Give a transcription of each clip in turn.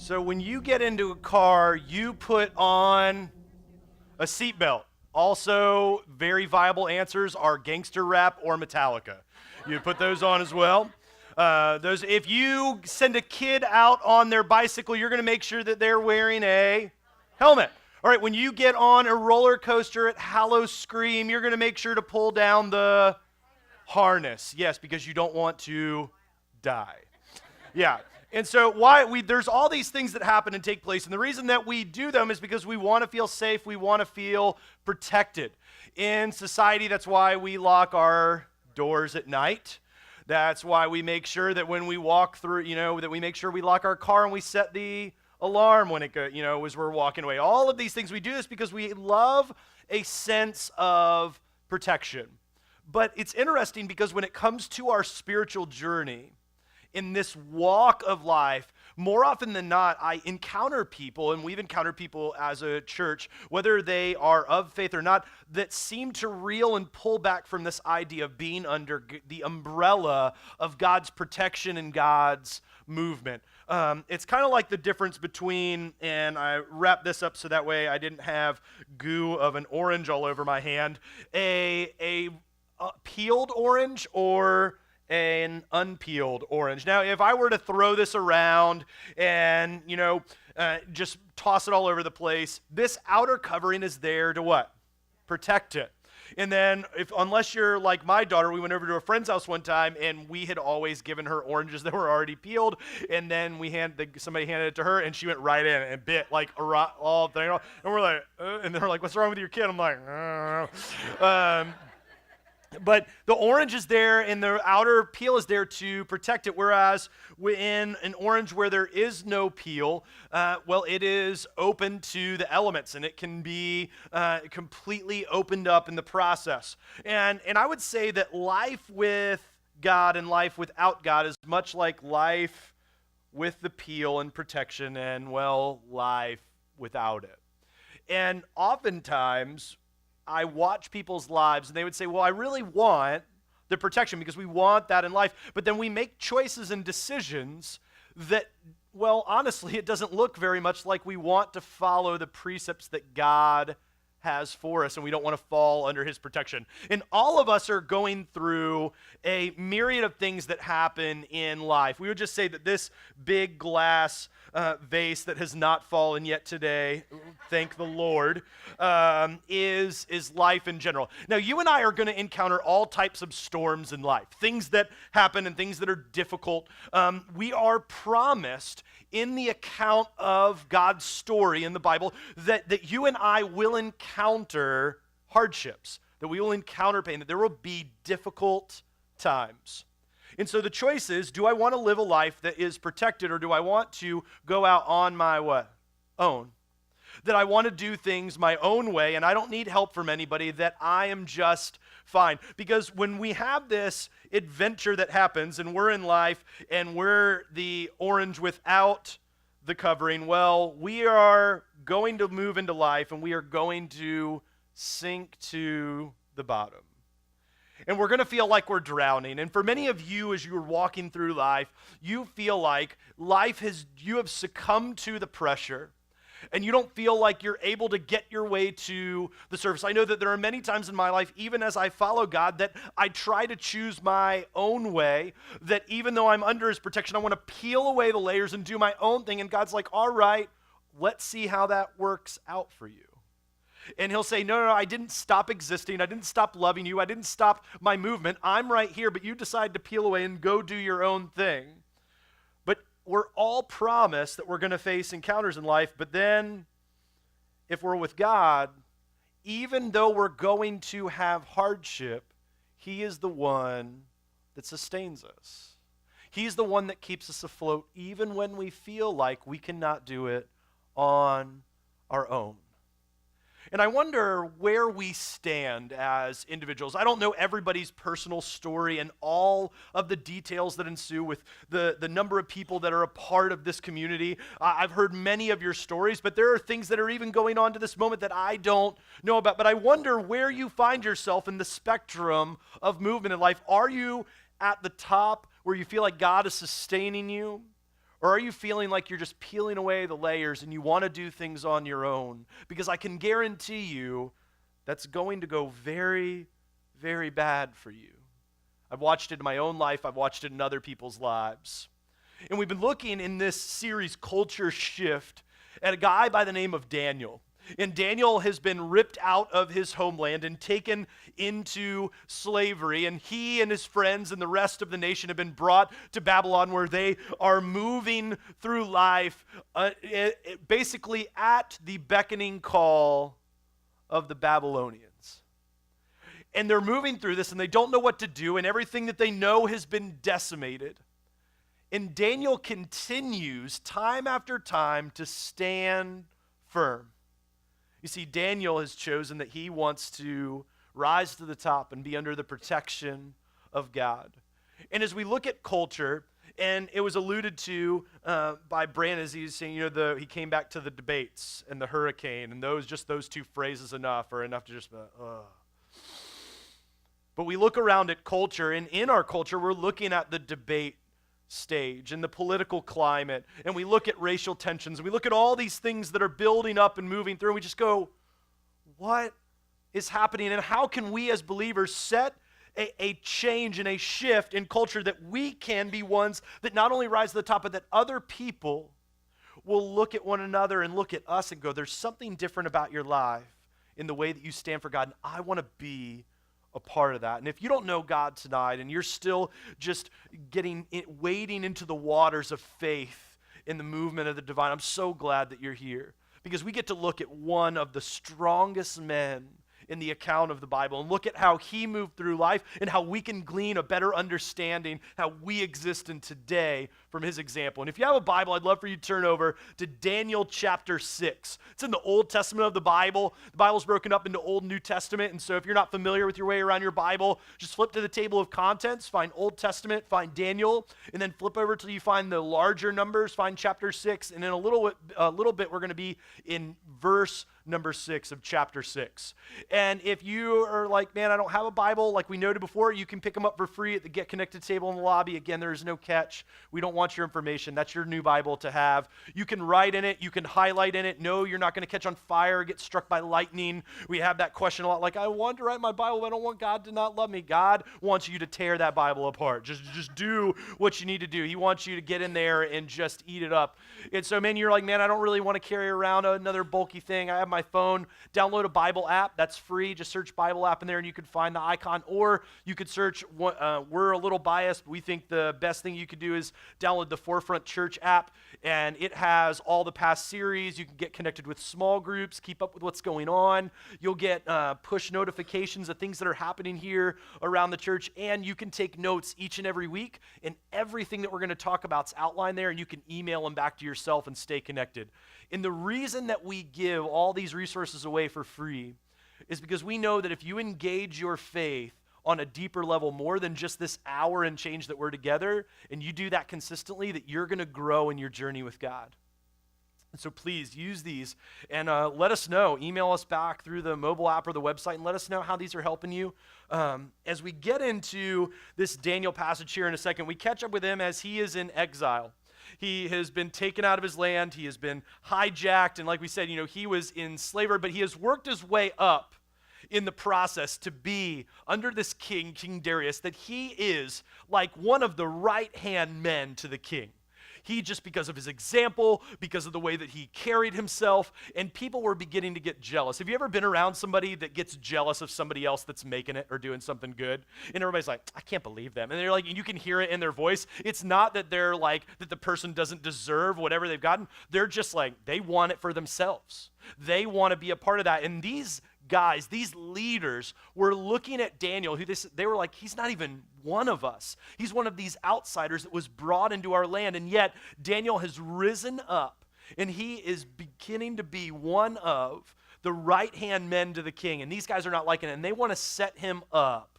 So when you get into a car, you put on a seatbelt. Also, very viable answers are gangster rap or Metallica. You put those on as well. Those, if you send a kid out on their bicycle, you're going to make sure that they're wearing a helmet. All right, when you get on a roller coaster at Hallow Scream, you're going to make sure to pull down the harness. Yes, because you don't want to die. Yeah. And so there's all these things that happen and take place, and the reason that we do them is because we want to feel safe, we want to feel protected. In society, that's why we lock our doors at night. That's why we make sure that when we walk through, that we make sure we lock our car and we set the alarm when it goes, as we're walking away. All of these things, we do this because we love a sense of protection. But it's interesting because when it comes to our spiritual journey, in this walk of life, more often than not, I encounter people, and we've encountered people as a church, whether they are of faith or not, that seem to reel and pull back from this idea of being under the umbrella of God's protection and God's movement. It's kind of like the difference between, and I wrap this up so that way I didn't have goo of an orange all over my hand, a peeled orange or an unpeeled orange. Now, if I were to throw this around and, just toss it all over the place, this outer covering is there to what? Protect it. And then, unless you're like my daughter, we went over to a friend's house one time, and we had always given her oranges that were already peeled, and then somebody handed it to her, and she went right in and bit like all thing, and we're like, and they're like, "What's wrong with your kid?" I'm like, "I don't know." But the orange is there and the outer peel is there to protect it, whereas in an orange where there is no peel, it is open to the elements and it can be completely opened up in the process. And I would say that life with God and life without God is much like life with the peel and protection and, life without it. And oftentimes, I watch people's lives and they would say, I really want the protection because we want that in life. But then we make choices and decisions that, honestly, it doesn't look very much like we want to follow the precepts that God has for us, and we don't want to fall under his protection. And all of us are going through a myriad of things that happen in life. We would just say that this big glass vase that has not fallen yet today, thank the Lord, is life in general. Now, you and I are going to encounter all types of storms in life, things that happen and things that are difficult. We are promised in the account of God's story in the Bible that you and I will encounter hardships, that we will encounter pain, that there will be difficult times. And so the choice is, do I want to live a life that is protected, or do I want to go out on my own? That I want to do things my own way and I don't need help from anybody, that I am just fine. Because when we have this adventure that happens and we're in life and we're the orange without the covering, we are going to move into life and we are going to sink to the bottom. And we're going to feel like we're drowning. And for many of you, as you're walking through life, you feel like you have succumbed to the pressure and you don't feel like you're able to get your way to the surface. I know that there are many times in my life, even as I follow God, that I try to choose my own way, that even though I'm under his protection, I want to peel away the layers and do my own thing. And God's like, all right, let's see how that works out for you. And he'll say, no, I didn't stop existing. I didn't stop loving you. I didn't stop my movement. I'm right here, but you decide to peel away and go do your own thing. But we're all promised that we're going to face encounters in life, but then if we're with God, even though we're going to have hardship, he is the one that sustains us. He's the one that keeps us afloat, even when we feel like we cannot do it on our own. And I wonder where we stand as individuals. I don't know everybody's personal story and all of the details that ensue with the number of people that are a part of this community. I've heard many of your stories, but there are things that are even going on to this moment that I don't know about. But I wonder where you find yourself in the spectrum of movement in life. Are you at the top where you feel like God is sustaining you? Or are you feeling like you're just peeling away the layers and you want to do things on your own? Because I can guarantee you that's going to go very, very bad for you. I've watched it in my own life. I've watched it in other people's lives. And we've been looking in this series, Culture Shift, at a guy by the name of Daniel. And Daniel has been ripped out of his homeland and taken into slavery. And he and his friends and the rest of the nation have been brought to Babylon, where they are moving through life basically at the beckoning call of the Babylonians. And they're moving through this, and they don't know what to do, and everything that they know has been decimated. And Daniel continues time after time to stand firm. You see, Daniel has chosen that he wants to rise to the top and be under the protection of God. And as we look at culture, and it was alluded to by Brandon as he was saying, he came back to the debates and the hurricane, and those two phrases are enough to just, But we look around at culture, and in our culture, we're looking at the debate stage and the political climate, and we look at racial tensions, and we look at all these things that are building up and moving through, and we just go, what is happening? And how can we as believers set a change and a shift in culture that we can be ones that not only rise to the top, but that other people will look at one another and look at us and go, there's something different about your life in the way that you stand for God, and I want to be a part of that. And if you don't know God tonight and you're still just wading into the waters of faith in the movement of the divine, I'm so glad that you're here, because we get to look at one of the strongest men in the account of the Bible and look at how he moved through life and how we can glean a better understanding how we exist in today from his example. And if you have a Bible, I'd love for you to turn over to Daniel chapter 6. It's in the Old Testament of the Bible. The Bible's broken up into Old and New Testament, and so if you're not familiar with your way around your Bible, just flip to the table of contents, find Old Testament, find Daniel, and then flip over till you find the larger numbers, find chapter 6, and in a little bit we're going to be in verse number 6 of chapter 6. And if you are like, man, I don't have a Bible, like we noted before, you can pick them up for free at the Get Connected table in the lobby. Again, there is no catch. We don't want your information. That's your new Bible to have. You can write in it. You can highlight in it. No, you're not going to catch on fire, get struck by lightning. We have that question a lot, like, I want to write my Bible, but I don't want God to not love me. God wants you to tear that Bible apart. Just do what you need to do. He wants you to get in there and just eat it up. And so, man, you're like, man, I don't really want to carry around another bulky thing. I have my phone. Download a Bible app. That's free. Just search Bible app in there and you can find the icon. Or you could search, we're a little biased, but we think the best thing you could do is download the Forefront Church app, and it has all the past series. You can get connected with small groups, keep up with what's going on. You'll get push notifications of things that are happening here around the church, and you can take notes each and every week, and everything that we're going to talk about is outlined there, and you can email them back to yourself and stay connected. And the reason that we give all these resources away for free is because we know that if you engage your faith on a deeper level, more than just this hour and change that we're together, and you do that consistently, that you're going to grow in your journey with God. And so please use these and let us know. Email us back through the mobile app or the website and let us know how these are helping you. As we get into this Daniel passage here in a second, we catch up with him as he is in exile. He has been taken out of his land. He has been hijacked. And like we said, he was in slavery, but he has worked his way up in the process to be under this king, King Darius, that he is like one of the right-hand men to the king. He, just because of his example, because of the way that he carried himself, and people were beginning to get jealous. Have you ever been around somebody that gets jealous of somebody else that's making it or doing something good? And everybody's like, I can't believe them. And they're like, and you can hear it in their voice. It's not that they're like, that the person doesn't deserve whatever they've gotten. They're just like, they want it for themselves. They want to be a part of that. And these guys, these leaders were looking at Daniel, they were like, he's not even one of us. He's one of these outsiders that was brought into our land, and yet Daniel has risen up, and he is beginning to be one of the right-hand men to the king, and these guys are not liking it, and they want to set him up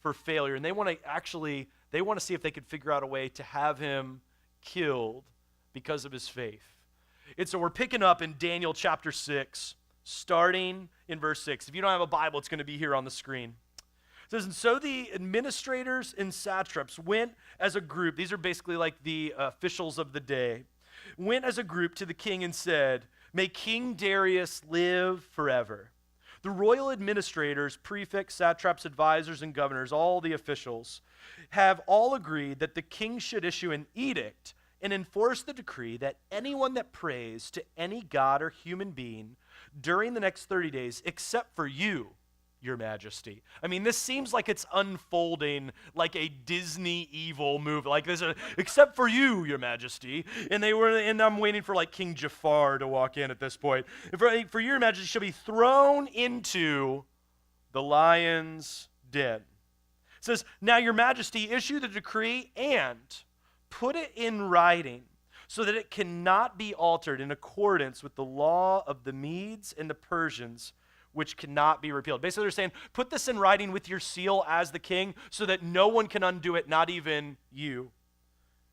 for failure, and they want to see if they could figure out a way to have him killed because of his faith. And so we're picking up in Daniel chapter 6, starting in verse 6. If you don't have a Bible, it's going to be here on the screen. It says, and so the administrators and satraps went as a group. These are basically like the officials of the day. Went as a group to the king and said, may King Darius live forever. The royal administrators, prefects, satraps, advisors, and governors, all the officials, have all agreed that the king should issue an edict and enforce the decree that anyone that prays to any god or human being during the next 30 days, except for you, your majesty. I mean, this seems like it's unfolding like a Disney evil movie, like this, except for you, your majesty. And I'm waiting for like King Jafar to walk in at this point. For your majesty shall be thrown into the lion's den. It says, now your majesty issue the decree and put it in writing so that it cannot be altered in accordance with the law of the Medes and the Persians, which cannot be repealed. Basically, they're saying, put this in writing with your seal as the king so that no one can undo it, not even you.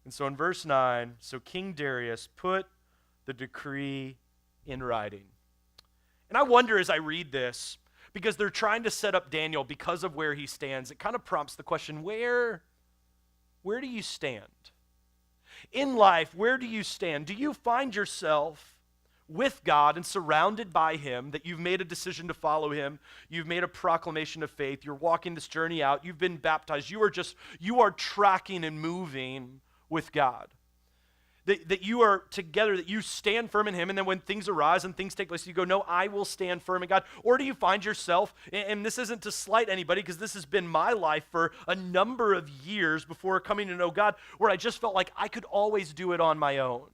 And so in verse 9, so King Darius put the decree in writing. And I wonder as I read this, because they're trying to set up Daniel because of where he stands, it kind of prompts the question, where do you stand? In life, where do you stand? Do you find yourself with God and surrounded by him, that you've made a decision to follow him, you've made a proclamation of faith, you're walking this journey out, you've been baptized, you are tracking and moving with God? That you are together, that you stand firm in him, and then when things arise and things take place, you go, no, I will stand firm in God. Or do you find yourself, and this isn't to slight anybody, because this has been my life for a number of years before coming to know God, where I just felt like I could always do it on my own.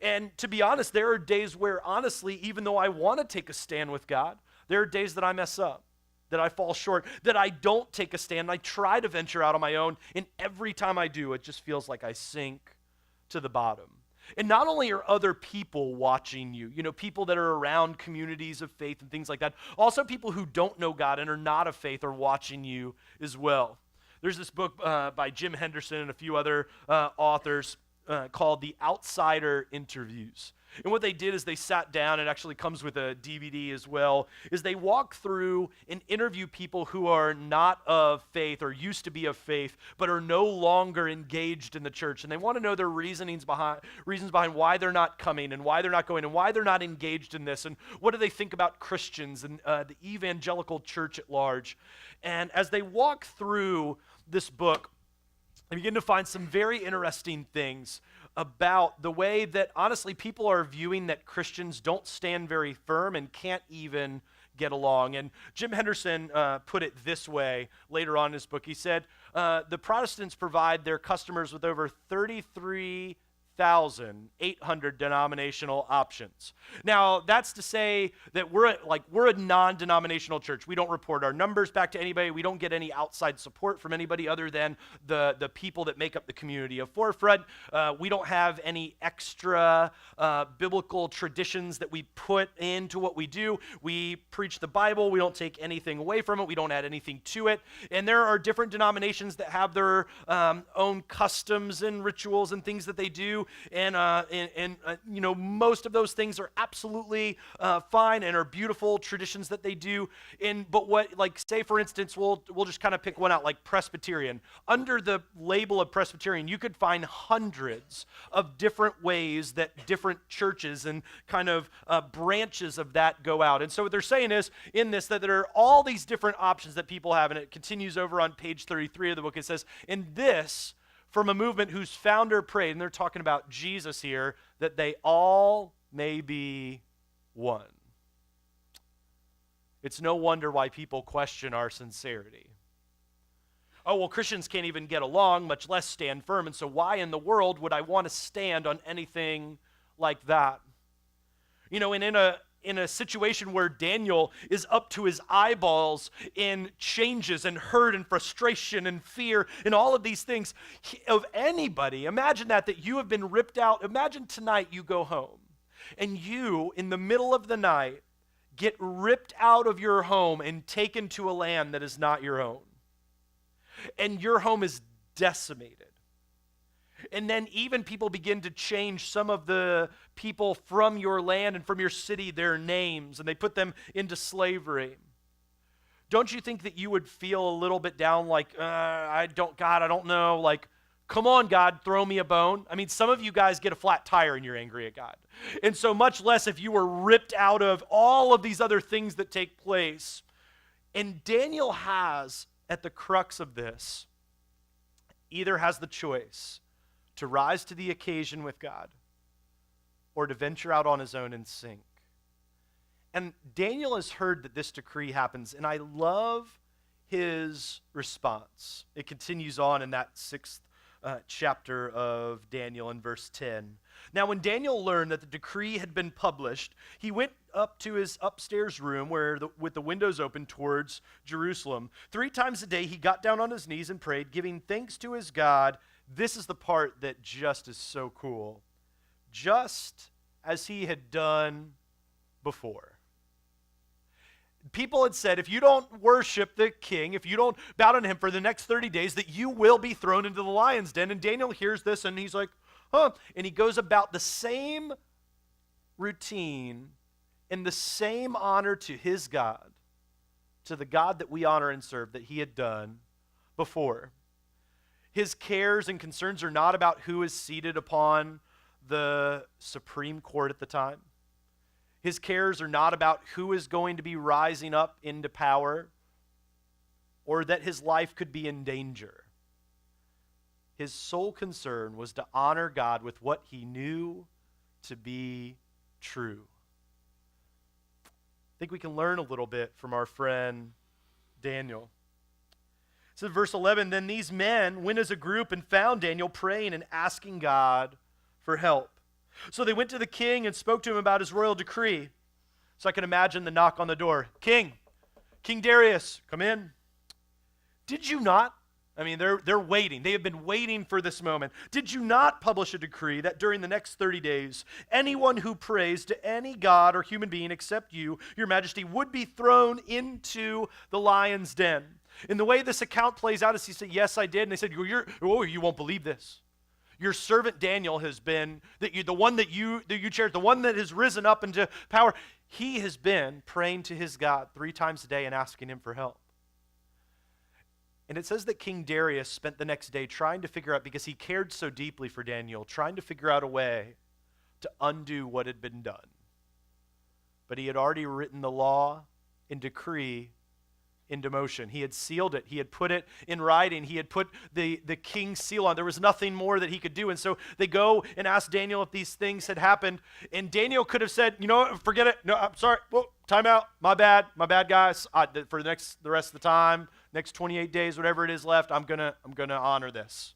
And to be honest, there are days where, honestly, even though I want to take a stand with God, there are days that I mess up, that I fall short, that I don't take a stand. I try to venture out on my own, and every time I do, it just feels like I sink to the bottom. And not only are other people watching you, people that are around communities of faith and things like that, also people who don't know God and are not of faith are watching you as well. There's this book by Jim Henderson and a few other authors called The Outsider Interviews. And what they did is they sat down, it actually comes with a DVD as well, is they walk through and interview people who are not of faith or used to be of faith, but are no longer engaged in the church. And they want to know their reasons behind why they're not coming and why they're not going and why they're not engaged in this. And what do they think about Christians and the evangelical church at large. And as they walk through this book, I begin to find some very interesting things about the way that, honestly, people are viewing that Christians don't stand very firm and can't even get along. And Jim Henderson put it this way later on in his book. He said, the Protestants provide their customers with over 33,800 denominational options. Now, that's to say that we're a non-denominational church. We don't report our numbers back to anybody. We don't get any outside support from anybody other than the people that make up the community of Forefront. We don't have any extra biblical traditions that we put into what we do. We preach the Bible. We don't take anything away from it. We don't add anything to it. And there are different denominations that have their own customs and rituals and things that they do. And most of those things are absolutely fine and are beautiful traditions that they do. But say for instance, we'll just kind of pick one out, like Presbyterian. Under the label of Presbyterian, you could find hundreds of different ways that different churches and kind of branches of that go out. And so what they're saying is in this that there are all these different options that people have, and it continues over on page 33 of the book. It says, in this, from a movement whose founder prayed, and they're talking about Jesus here, that they all may be one. It's no wonder why people question our sincerity. Oh, well, Christians can't even get along, much less stand firm, and so why in the world would I want to stand on anything like that? And in a situation where Daniel is up to his eyeballs in changes and hurt and frustration and fear and all of these things of anybody, imagine that you have been ripped out. Imagine tonight you go home and you, in the middle of the night, get ripped out of your home and taken to a land that is not your own. And your home is decimated. And then even people begin to change some of the people from your land and from your city, their names, and they put them into slavery. don't you think that you would feel a little bit down like, I don't know, like, come on, God, throw me a bone? I mean, some of you guys get a flat tire and you're angry at God. And so much less if you were ripped out of all of these other things that take place. And Daniel has, at the crux of this, either has the choice to rise to the occasion with God or to venture out on his own and sink. And Daniel has heard that this decree happens, and I love his response. It continues on in that 6th chapter of Daniel in verse 10. Now, when Daniel learned that the decree had been published, he went up to his upstairs room with the windows open towards Jerusalem. 3 times a day he got down on his knees and prayed, giving thanks to his God. This is the part that just is so cool. Just as he had done before. People had said, if you don't worship the king, if you don't bow down to him for the next 30 days, that you will be thrown into the lion's den. And Daniel hears this and he's like, huh. And he goes about the same routine and the same honor to his God, to the God that we honor and serve, that he had done before. His cares and concerns are not about who is seated upon the Supreme Court at the time. His cares are not about who is going to be rising up into power or that his life could be in danger. His sole concern was to honor God with what he knew to be true. I think we can learn a little bit from our friend Daniel. So verse 11, then these men went as a group and found Daniel praying and asking God for help. So they went to the king and spoke to him about his royal decree. So I can imagine the knock on the door. King Darius, come in. Did you not? I mean, they're waiting. They have been waiting for this moment. Did you not publish a decree that during the next 30 days, anyone who prays to any god or human being except you, your majesty, would be thrown into the lion's den? And the way this account plays out is he said, yes, I did. And they said, you won't believe this. Your servant Daniel has been, the one that you cherish, the one that has risen up into power, he has been praying to his God 3 times a day and asking him for help. And it says that King Darius spent the next day trying to figure out, because he cared so deeply for Daniel, trying to figure out a way to undo what had been done. But he had already written the law and decree into motion. He had sealed it. He had put it in writing. He had put the king's seal on. There was nothing more that he could do. And so they go and ask Daniel if these things had happened. And Daniel could have said, forget it. No, I'm sorry. Whoa, time out. My bad, guys. For the rest of the time, next 28 days, whatever it is left, I'm gonna honor this.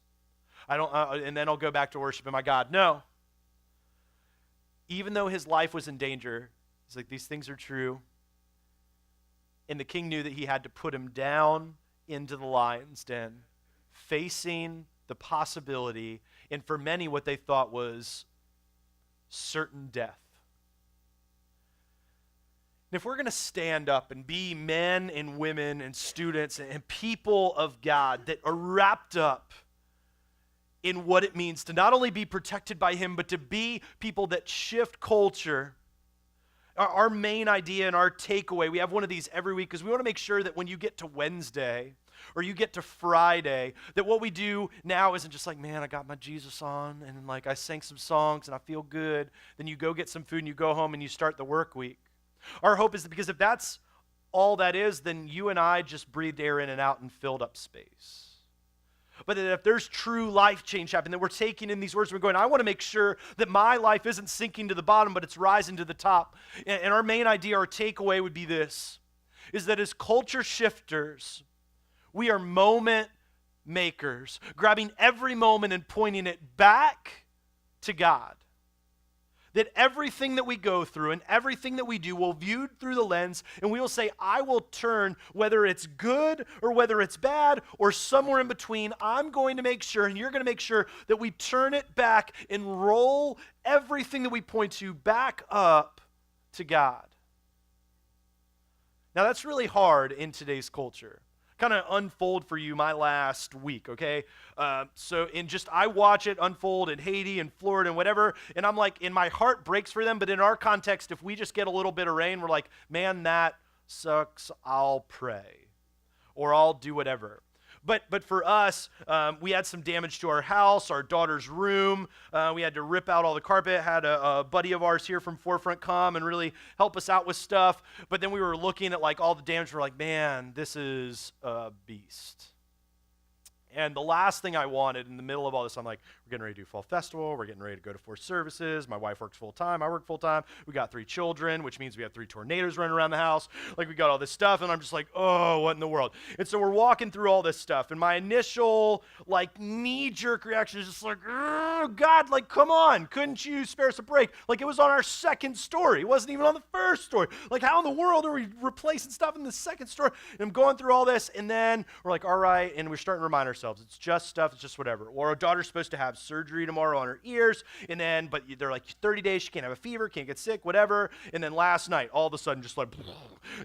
And then I'll go back to worshiping my God. No. Even though his life was in danger, he's like, these things are true. And the king knew that he had to put him down into the lion's den, facing the possibility, and for many what they thought was certain death. And if we're going to stand up and be men and women and students and people of God that are wrapped up in what it means to not only be protected by him, but to be people that shift culture, our main idea and our takeaway, we have one of these every week because we want to make sure that when you get to Wednesday or you get to Friday, that what we do now isn't just like, man, I got my Jesus on and like I sang some songs and I feel good. Then you go get some food and you go home and you start the work week. Our hope is that because if that's all that is, then you and I just breathed air in and out and filled up space. But that if there's true life change happening, that we're taking in these words, we're going, I want to make sure that my life isn't sinking to the bottom, but it's rising to the top. And our main idea, our takeaway would be this, is that as culture shifters, we are moment makers, grabbing every moment and pointing it back to God. That everything that we go through and everything that we do will be viewed through the lens, and we will say, I will turn, whether it's good or whether it's bad or somewhere in between, I'm going to make sure, and you're going to make sure that we turn it back and roll everything that we point to back up to God. Now that's really hard in today's culture. Kind of unfold for you my last week, okay? I watch it unfold in Haiti and Florida and whatever, and I'm like, my heart breaks for them, but in our context, if we just get a little bit of rain, we're like, man, that sucks, I'll pray, or I'll do whatever. But for us, we had some damage to our house, our daughter's room. We had to rip out all the carpet. Had a buddy of ours here from Forefront come and really help us out with stuff. But then we were looking at like all the damage. We're like, man, this is a beast. And the last thing I wanted in the middle of all this, I'm like, we're getting ready to do Fall Festival. We're getting ready to go to 4 services. My wife works full time. I work full time. We got 3 children, which means we have 3 tornadoes running around the house. Like, we got all this stuff. And I'm just like, oh, what in the world? And so we're walking through all this stuff. And my initial, like, knee-jerk reaction is just like, oh, God, like, come on. Couldn't you spare us a break? Like, it was on our 2nd story. It wasn't even on the 1st story. Like, how in the world are we replacing stuff in the 2nd story? And I'm going through all this. And then we're like, all right. And we're starting to remind ourselves, it's just stuff, it's just whatever. Or our daughter's supposed to have surgery tomorrow on her ears, and then, but they're like 30 days, she can't have a fever, can't get sick, whatever. And then last night, all of a sudden, just like,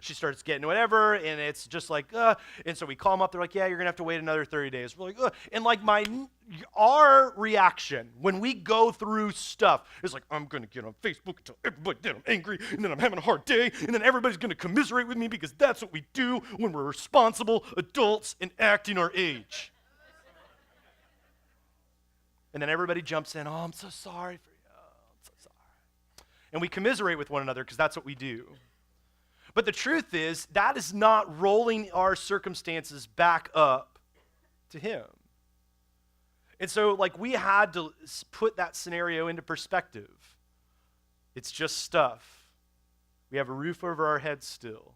she starts getting whatever, and it's just like, and so we call them up, they're like, yeah, you're gonna have to wait another 30 days. We're like, and like our reaction when we go through stuff is like, I'm gonna get on Facebook and tell everybody that I'm angry, and then I'm having a hard day, and then everybody's gonna commiserate with me because that's what we do when we're responsible adults and acting our age. And then everybody jumps in, oh, I'm so sorry for you. Oh, I'm so sorry. And we commiserate with one another because that's what we do. But the truth is, that is not rolling our circumstances back up to Him. And so, like, we had to put that scenario into perspective. It's just stuff. We have a roof over our heads still.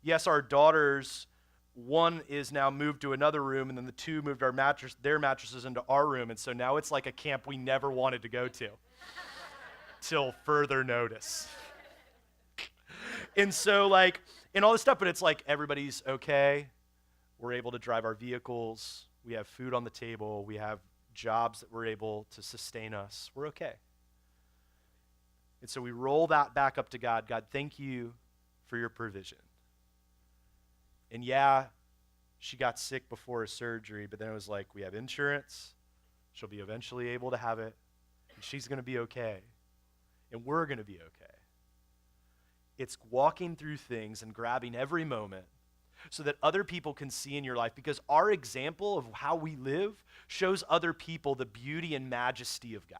Yes, our daughters, one is now moved to another room, and then the 2 moved their mattresses into our room, and so now it's like a camp we never wanted to go to till further notice. And so, like, and all this stuff, but it's like everybody's okay. We're able to drive our vehicles. We have food on the table. We have jobs that were able to sustain us. We're okay. And so we roll that back up to God. God, thank you for your provision. And yeah, she got sick before her surgery, but then it was like, we have insurance. She'll be eventually able to have it. And she's going to be okay. And we're going to be okay. It's walking through things and grabbing every moment so that other people can see in your life, because our example of how we live shows other people the beauty and majesty of God.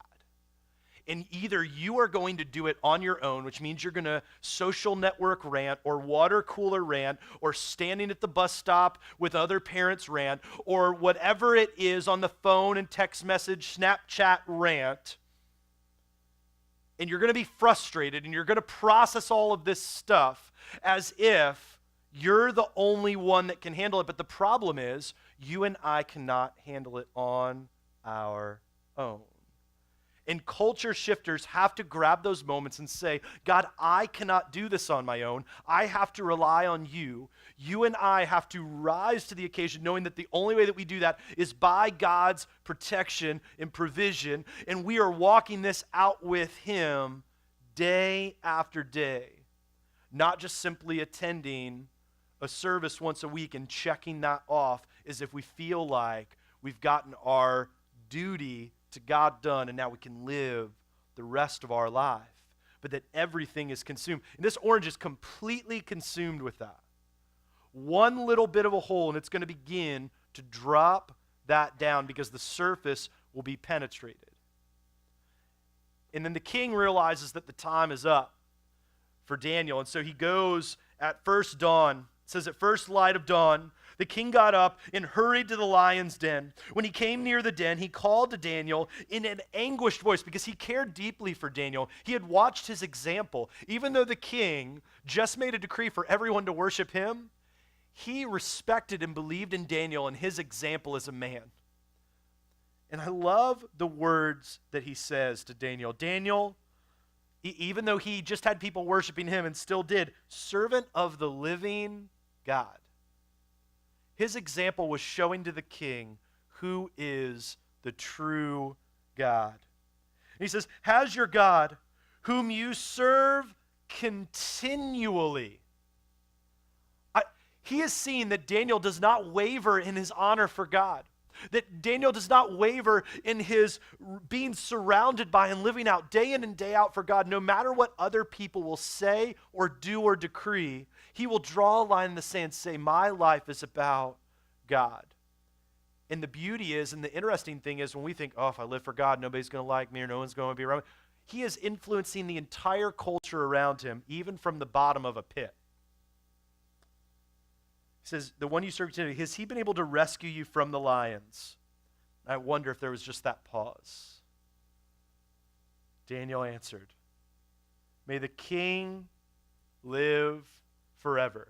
And either you are going to do it on your own, which means you're going to social network rant or water cooler rant or standing at the bus stop with other parents rant or whatever it is on the phone and text message, Snapchat rant. And you're going to be frustrated and you're going to process all of this stuff as if you're the only one that can handle it. But the problem is you and I cannot handle it on our own. And culture shifters have to grab those moments and say, God, I cannot do this on my own. I have to rely on you. You and I have to rise to the occasion knowing that the only way that we do that is by God's protection and provision. And we are walking this out with Him day after day, not just simply attending a service once a week and checking that off as if we feel like we've gotten our duty to God done, and now we can live the rest of our life. But that everything is consumed. And this orange is completely consumed with that. One little bit of a hole, and it's going to begin to drop that down because the surface will be penetrated. And then the king realizes that the time is up for Daniel. And so he goes at first dawn. It says at first light of dawn, the king got up and hurried to the lion's den. When he came near the den, he called to Daniel in an anguished voice because he cared deeply for Daniel. He had watched his example. Even though the king just made a decree for everyone to worship him, he respected and believed in Daniel and his example as a man. And I love the words that he says to Daniel. Daniel, even though he just had people worshiping him and still did, servant of the living God. His example was showing to the king who is the true God. And he says, has your God, whom you serve continually. He is seeing that Daniel does not waver in his honor for God. That Daniel does not waver in his being surrounded by and living out day in and day out for God. No matter what other people will say or do or decree, he will draw a line in the sand and say, my life is about God. And the beauty is, and the interesting thing is, when we think, oh, if I live for God, nobody's going to like me or no one's going to be around me, he is influencing the entire culture around him, even from the bottom of a pit. He says, the one you serve today, has he been able to rescue you from the lions? I wonder if there was just that pause. Daniel answered, may the king live forever.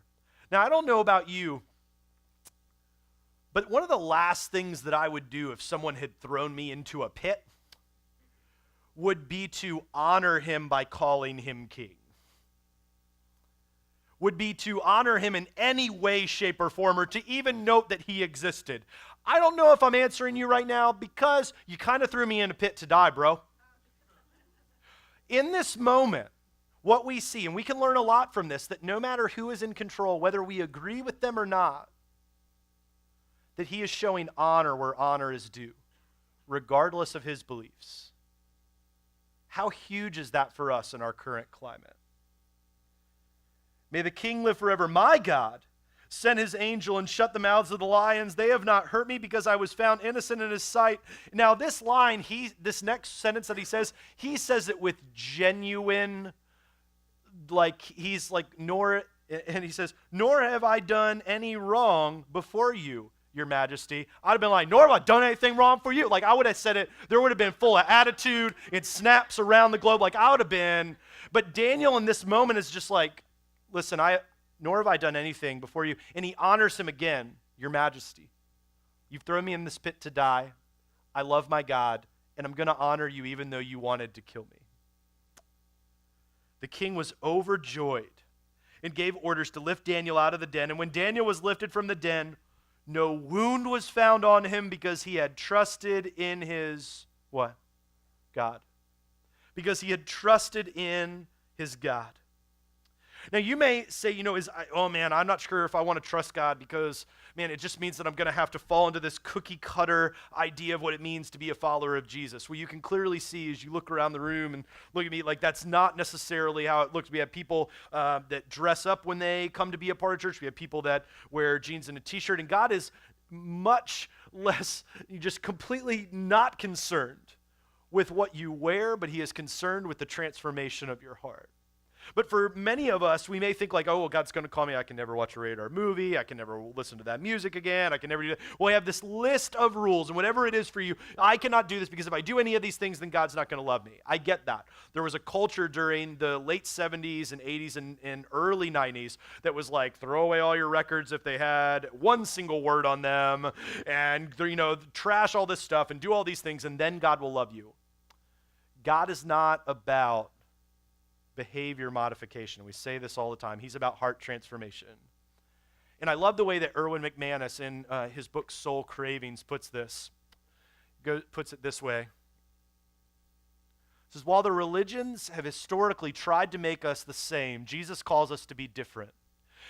Now, I don't know about you, but one of the last things that I would do if someone had thrown me into a pit would be to honor him by calling him king. Would be to honor him in any way, shape, or form, or to even note that he existed. I don't know if I'm answering you right now because you kind of threw me in a pit to die, bro. In this moment, what we see, and we can learn a lot from this, that no matter who is in control, whether we agree with them or not, that he is showing honor where honor is due, regardless of his beliefs. How huge is that for us in our current climate? May the king live forever. My God sent his angel and shut the mouths of the lions. They have not hurt me because I was found innocent in his sight. Now this line, this next sentence that he says it with genuine, like he's like, and he says, nor have I done any wrong before you, your majesty. I'd have been like, nor have I done anything wrong for you. Like I would have said it, there would have been full of attitude. It snaps around the globe like I would have been. But Daniel in this moment is just like, listen, nor have I done anything before you. And he honors him again, your majesty. You've thrown me in this pit to die. I love my God, and I'm going to honor you even though you wanted to kill me. The king was overjoyed and gave orders to lift Daniel out of the den. And when Daniel was lifted from the den, no wound was found on him because he had trusted in his, what? God. Because he had trusted in his God. Now, you may say, oh man, I'm not sure if I want to trust God because, man, it just means that I'm going to have to fall into this cookie cutter idea of what it means to be a follower of Jesus. Well, you can clearly see as you look around the room and look at me, like that's not necessarily how it looks. We have people that dress up when they come to be a part of church. We have people that wear jeans and a t-shirt, and God is much less, just completely not concerned with what you wear, but he is concerned with the transformation of your heart. But for many of us, we may think like, oh, well, God's going to call me. I can never watch a rated R movie. I can never listen to that music again. I can never do that. Well, I have this list of rules, and whatever it is for you, I cannot do this because if I do any of these things, then God's not going to love me. I get that. There was a culture during the late 70s and 80s and early 90s that was like, throw away all your records if they had one single word on them, and trash all this stuff and do all these things, and then God will love you. God is not about behavior modification. We say this all the time. He's about heart transformation. And I love the way that Erwin McManus in his book Soul Cravings puts it this way. It says, while the religions have historically tried to make us the same, Jesus calls us to be different.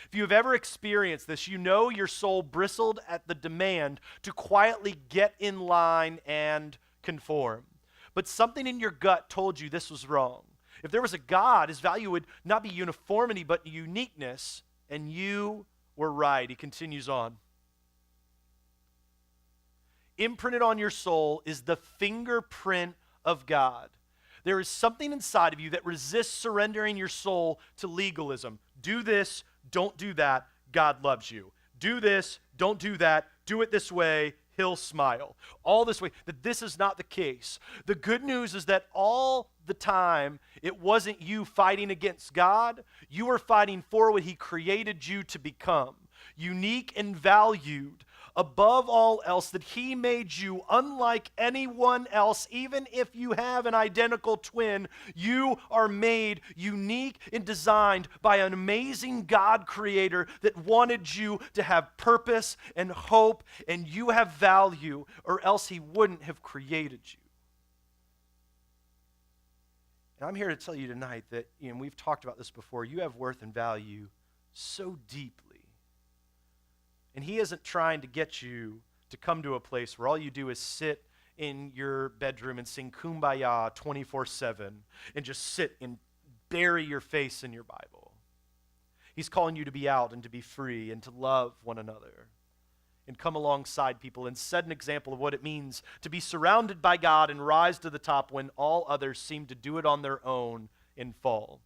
If you have ever experienced this, you know your soul bristled at the demand to quietly get in line and conform. But something in your gut told you this was wrong. If there was a God, his value would not be uniformity, but uniqueness, and you were right. He continues on. Imprinted on your soul is the fingerprint of God. There is something inside of you that resists surrendering your soul to legalism. Do this, don't do that, God loves you. Do this, don't do that, do it this way, he'll smile. All this way, that this is not the case. The good news is that all the time, it wasn't you fighting against God. You were fighting for what he created you to become. Unique and valued above all else, that he made you unlike anyone else. Even if you have an identical twin, you are made unique and designed by an amazing God creator that wanted you to have purpose and hope, and you have value, or else he wouldn't have created you. And I'm here to tell you tonight that, we've talked about this before, you have worth and value so deeply. And he isn't trying to get you to come to a place where all you do is sit in your bedroom and sing Kumbaya 24/7 and just sit and bury your face in your Bible. He's calling you to be out and to be free and to love one another and come alongside people and set an example of what it means to be surrounded by God and rise to the top when all others seem to do it on their own and fall.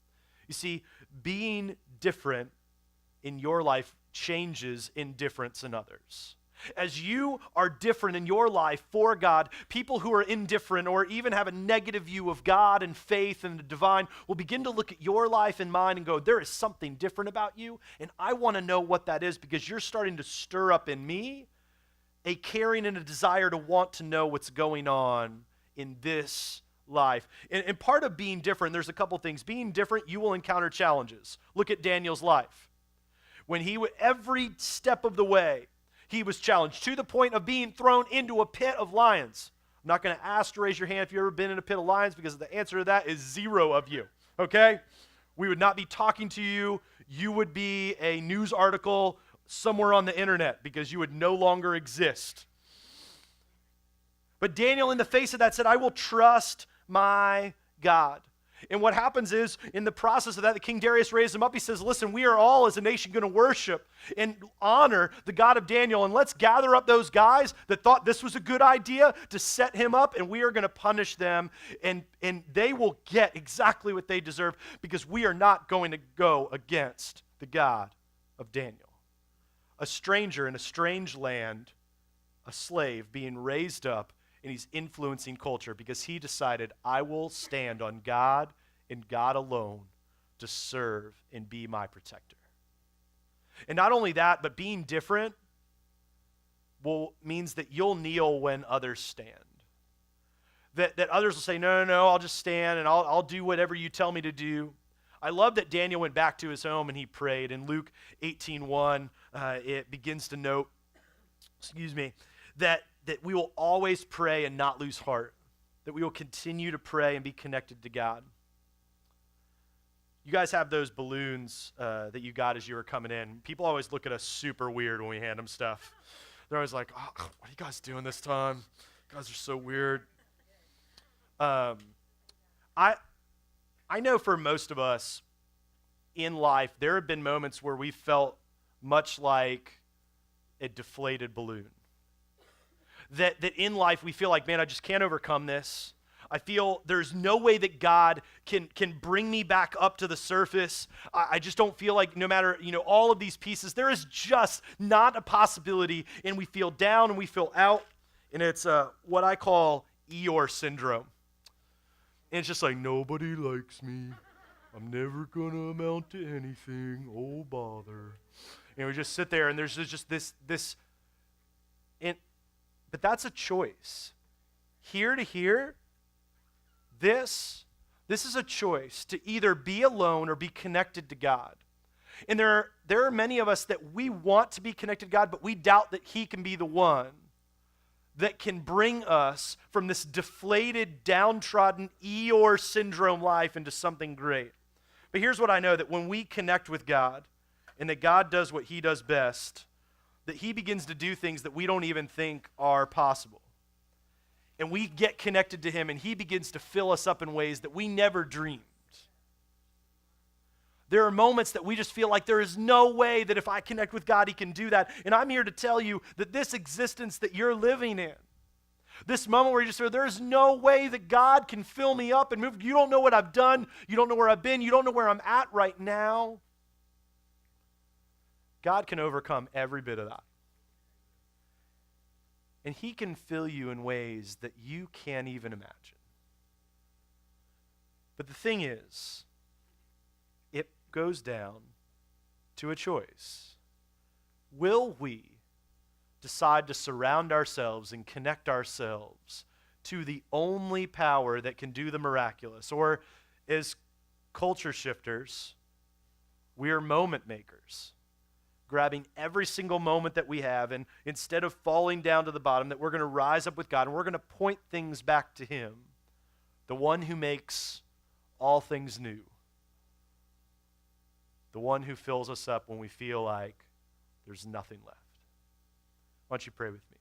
You see, being different in your life changes indifference in others. As you are different in your life for God, people who are indifferent or even have a negative view of God and faith and the divine will begin to look at your life and mine and go, there is something different about you, and I want to know what that is because you're starting to stir up in me a caring and a desire to want to know what's going on in this life. And part of being different, there's a couple things. Being different, you will encounter challenges. Look at Daniel's life. When every step of the way, he was challenged to the point of being thrown into a pit of lions. I'm not going to ask to raise your hand if you've ever been in a pit of lions because the answer to that is 0 of you, okay? We would not be talking to you. You would be a news article somewhere on the internet because you would no longer exist. But Daniel, in the face of that, said, I will trust my God. And what happens is, in the process of that, the King Darius raised him up. He says, listen, we are all as a nation going to worship and honor the God of Daniel. And let's gather up those guys that thought this was a good idea to set him up. And we are going to punish them. And they will get exactly what they deserve because we are not going to go against the God of Daniel. A stranger in a strange land, a slave being raised up, and he's influencing culture because he decided, I will stand on God and God alone to serve and be my protector. And not only that, but being different means that you'll kneel when others stand. That others will say, no, I'll just stand and I'll do whatever you tell me to do. I love that Daniel went back to his home and he prayed. In Luke 18:1, it begins to note, that we will always pray and not lose heart, that we will continue to pray and be connected to God. You guys have those balloons that you got as you were coming in. People always look at us super weird when we hand them stuff. They're always like, oh, what are you guys doing this time? You guys are so weird. I know for most of us in life, there have been moments where we felt much like a deflated balloon. That in life we feel like, man, I just can't overcome this. I feel there's no way that God can bring me back up to the surface. I just don't feel like no matter, all of these pieces, there is just not a possibility, and we feel down and we feel out, and it's what I call Eeyore syndrome. And it's just like, nobody likes me. I'm never going to amount to anything. Oh, bother. And we just sit there, and there's just this but that's a choice. Here to here, this is a choice to either be alone or be connected to God. And there are many of us that we want to be connected to God, but we doubt that he can be the one that can bring us from this deflated, downtrodden Eeyore syndrome life into something great. But here's what I know, that when we connect with God and that God does what he does best, that he begins to do things that we don't even think are possible. And we get connected to him, and he begins to fill us up in ways that we never dreamed. There are moments that we just feel like there is no way that if I connect with God, he can do that. And I'm here to tell you that this existence that you're living in, this moment where you just feel there is no way that God can fill me up and move. You don't know what I've done. You don't know where I've been. You don't know where I'm at right now. God can overcome every bit of that. And he can fill you in ways that you can't even imagine. But the thing is, it goes down to a choice. Will we decide to surround ourselves and connect ourselves to the only power that can do the miraculous? Or as culture shifters, we are moment makers, grabbing every single moment that we have, and instead of falling down to the bottom, that we're going to rise up with God and we're going to point things back to him, the one who makes all things new, the one who fills us up when we feel like there's nothing left. Why don't you pray with me?